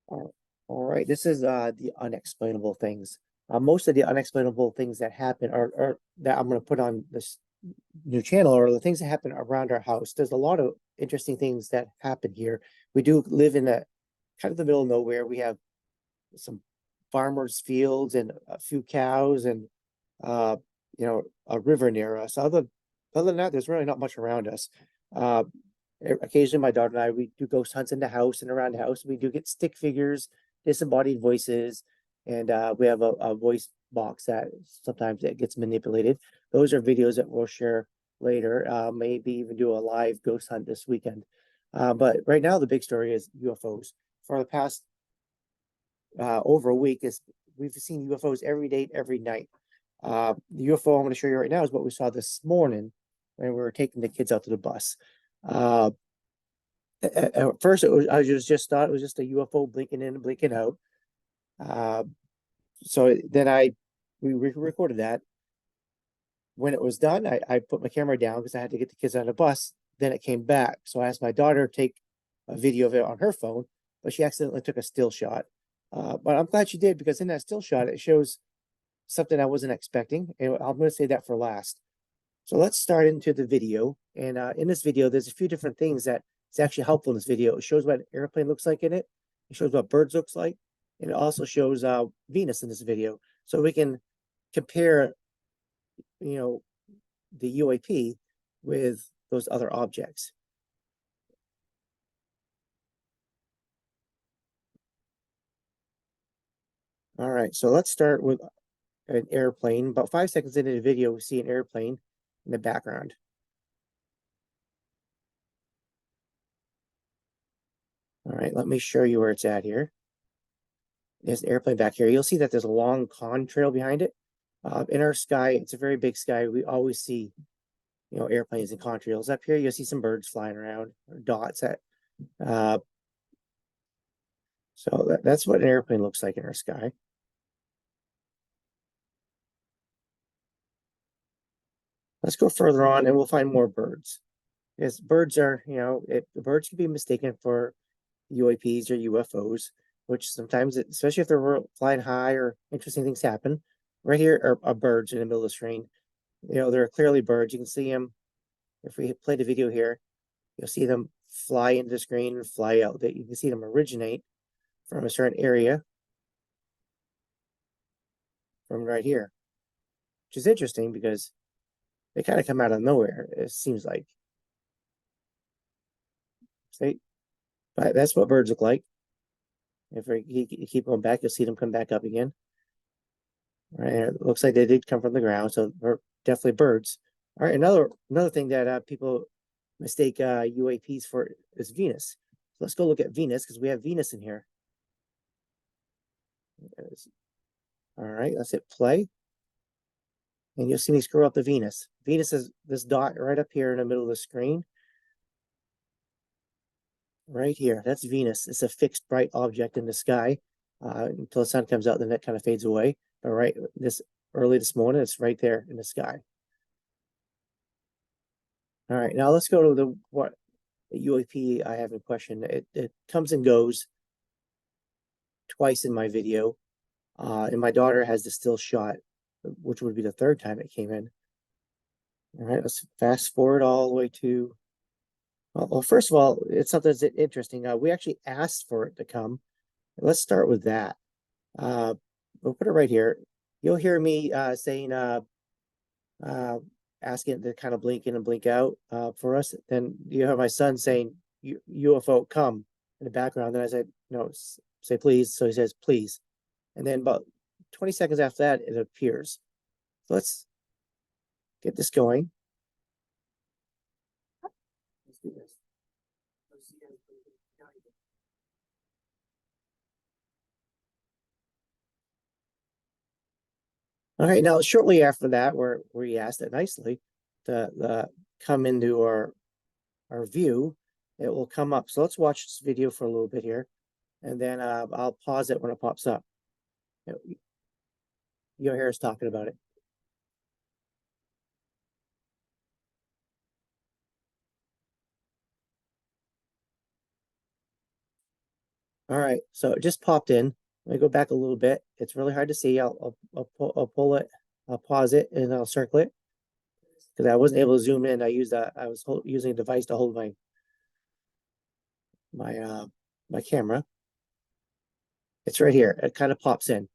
All right, this is the unexplainable things. Most of the unexplainable things that happen are that I'm going to put on this new channel are the things that happen around our house. There's a lot of interesting things that happen here. We do live in a kind of the middle of nowhere. We have some farmers' fields and a few cows and uh, a river near us. Other than that, there's really not much around us. Uh, Occasionally, my daughter and I we do ghost hunts in the house and around the house. We do get stick figures, disembodied voices, and we have a voice box that sometimes it gets manipulated. Those are videos that we'll share later. Maybe even do a live ghost hunt this weekend. But right now, the big story is UFOs. For the past over a week, is we've seen UFOs every day, every night. The UFO I'm going to show you right now is what we saw this morning when we were taking the kids out to the bus. Uh, at first, I just thought it was just a UFO blinking in and blinking out. Uh, so then we recorded that. When it was done, I put my camera down because I had to get the kids on the bus. Then it came back, so I asked my daughter to take a video of it on her phone, but she accidentally took a still shot. But I'm glad she did because in that still shot, it shows something I wasn't expecting, and I'm going to say that for last. So let's start into the video. And in this video, there's a few different things that is actually helpful in this video. It shows what an airplane looks like in it. It shows what birds looks like. And it also shows Venus in this video. So we can compare, you know, the UAP with those other objects. All right, so let's start with an airplane. About 5 seconds into the video, we see an airplane in the background. All right, let me show you where it's at here. There's an airplane back here. You'll see that there's a long contrail behind it. In our sky, it's a very big sky. We always see, airplanes and contrails. Up here, you'll see some birds flying around, or dots. Uh, that's what an airplane looks like in our sky. Let's go further on, and we'll find more birds. Because birds are, birds can be mistaken for UAPs or UFOs, which sometimes, especially if they're flying high or interesting things happen. Right here are birds in the middle of the screen. They're clearly birds. You can see them. If we play the video here, you'll see them fly into the screen and fly out. That you can see them originate from a certain area from right here, which is interesting because they kind of come out of nowhere. It seems like. See, but that's what birds look like. If you keep going back, you'll see them come back up again. Right, it looks like they did come from the ground, so they're definitely birds. All right, another thing that people mistake UAPs for is Venus. So let's go look at Venus because we have Venus in here. All right, let's hit play. And you'll see me scroll up to Venus. Venus is this dot right up here in the middle of the screen. Right here, that's Venus. It's a fixed bright object in the sky until the sun comes out, then it kind of fades away. But right early this morning, it's right there in the sky. All right, now let's go to the UAP I have in question. It comes and goes twice in my video. And my daughter has the still shot, which would be the third time it came in. All right, let's fast forward all the way to. Well, first of all, it's something that's interesting. We actually asked for it to come. Let's start with that. We'll put it right here. You'll hear me saying, uh, asking it to kind of blink in and blink out for us. Then you have my son saying, UFO come in the background. Then I said, no, say please. So he says, please. And then about 20 seconds after that, it appears. So let's get this going. Let's do this. All right, now shortly after that, where we asked it nicely to come into our view, it will come up. So let's watch this video for a little bit here, and then I'll pause it when it pops up. You'll hear us talking about it. All right, so it just popped in. Let me go back a little bit. It's really hard to see. I'll pull it, I'll pause it, and I'll circle it because I wasn't able to zoom in. I was using a device to hold my my camera. It's right here. It kind of pops in.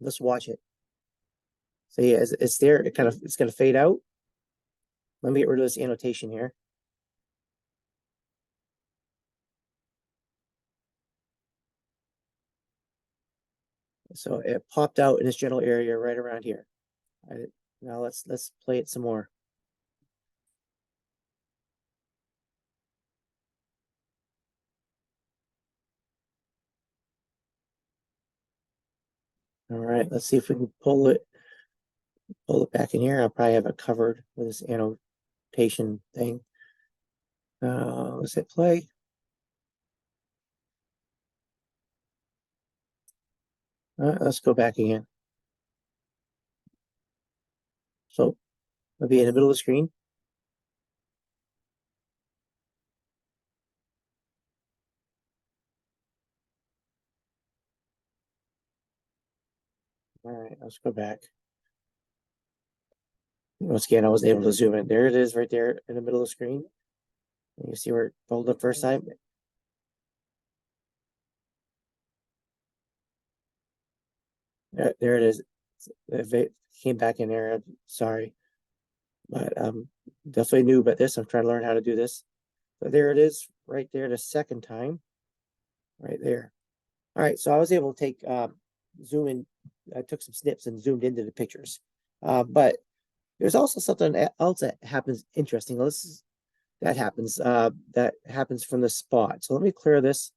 Let's watch it. So yeah, it's there. It's gonna fade out. Let me get rid of this annotation here. So it popped out in this general area right around here. Now let's play it some more. All right, let's see if we can pull it back in here. I'll probably have it covered with this annotation thing. Let's hit play. All right, let's go back again. So I'll be in the middle of the screen. All right, let's go back. Once again, I wasn't able to zoom in. There it is right there in the middle of the screen. And you see where it pulled up first time? There it is. It came back in there. Sorry. But definitely new about this. I'm trying to learn how to do this. So there it is right there the second time. Right there. All right. So I was able to take zoom in. I took some snips and zoomed into the pictures. But there's also something else that happens interesting. That happens from the spot. So let me clear this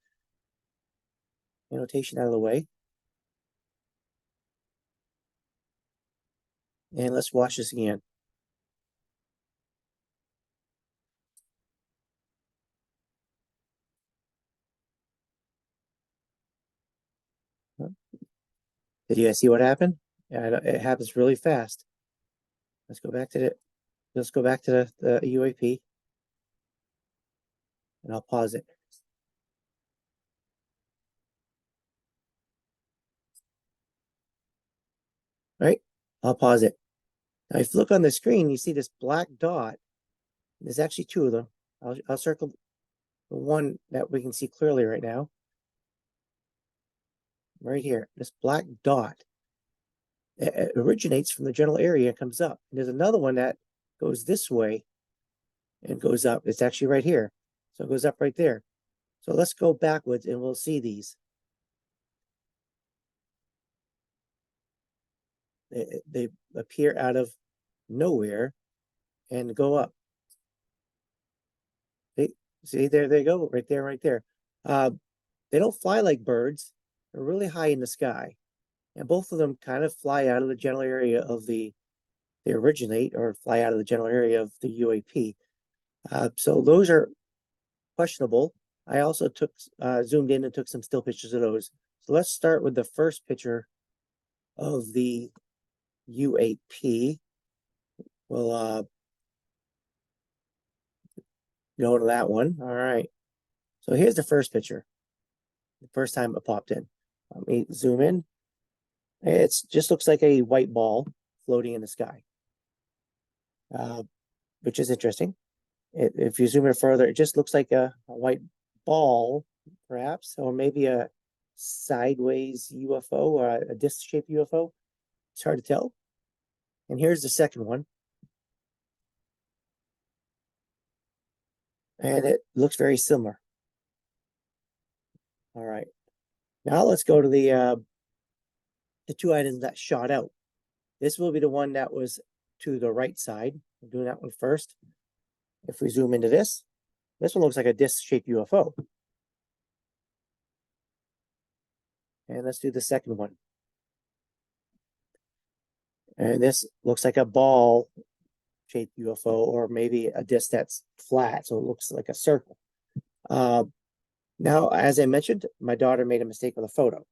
annotation out of the way. And let's watch this again. Did you guys see what happened? Yeah, it happens really fast. Let's go back to the UAP and I'll pause it. All right, I'll pause it. Now, if you look on the screen, you see this black dot. There's actually two of them. I'll circle the one that we can see clearly right now. Right here, this black dot. It originates from the general area and comes up. And there's another one that goes this way and goes up. It's actually right here. So it goes up right there. So let's go backwards and we'll see these. They appear out of nowhere and go up. See, there they go, right there, right there. They don't fly like birds. They're really high in the sky. And both of them kind of fly out of the general area of they originate or fly out of the general area of the UAP. So those are questionable. I also zoomed in and took some still pictures of those. So let's start with the first picture of the UAP. We'll go to that one. All right. So here's the first picture. The first time it popped in. Let me zoom in. It just looks like a white ball floating in the sky, which is interesting. If you zoom in further, it just looks like a white ball, perhaps, or maybe a sideways UFO or a disc-shaped UFO. It's hard to tell. And here's the second one. And it looks very similar. All right. Now let's go to the two items that shot out. This will be the one that was to the right side. I'm doing that one first. If we zoom into this one looks like a disc-shaped UFO. And let's do the second one. And this looks like a ball-shaped UFO, or maybe a disc that's flat, so it looks like a circle. Now, as I mentioned, my daughter made a mistake with a photo.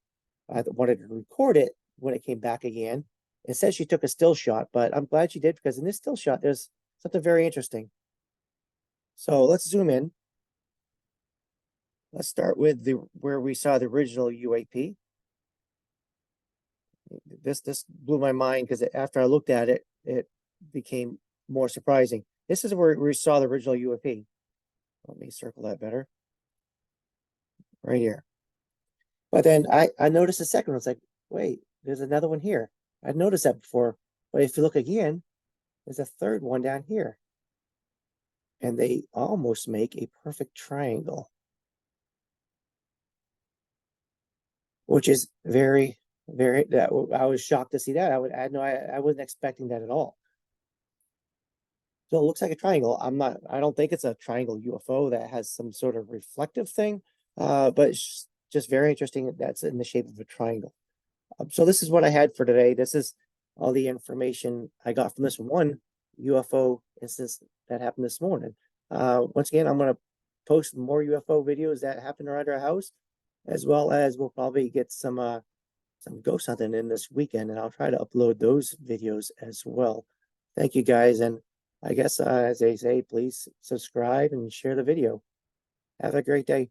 I wanted to record it when it came back again. It says she took a still shot, but I'm glad she did because in this still shot, there's something very interesting. So let's zoom in. Let's start with where we saw the original UAP. This blew my mind because after I looked at it, it became more surprising. This is where we saw the original UAP. Let me circle that better. Right here. But then I noticed the second one. It's like, wait, there's another one here. I'd noticed that before. But if you look again, there's a third one down here. And they almost make a perfect triangle, which is very, very, that I was shocked to see that. I wasn't expecting that at all. So it looks like a triangle. I don't think it's a triangle UFO that has some sort of reflective thing. But it's just very interesting. That's in the shape of a triangle. So this is what I had for today. This is all the information I got from this one UFO instance that happened this morning. Once again, I'm going to post more UFO videos that happen around our house, as well as we'll probably get some ghost hunting in this weekend, and I'll try to upload those videos as well. Thank you guys, and I guess as they say, please subscribe and share the video. Have a great day.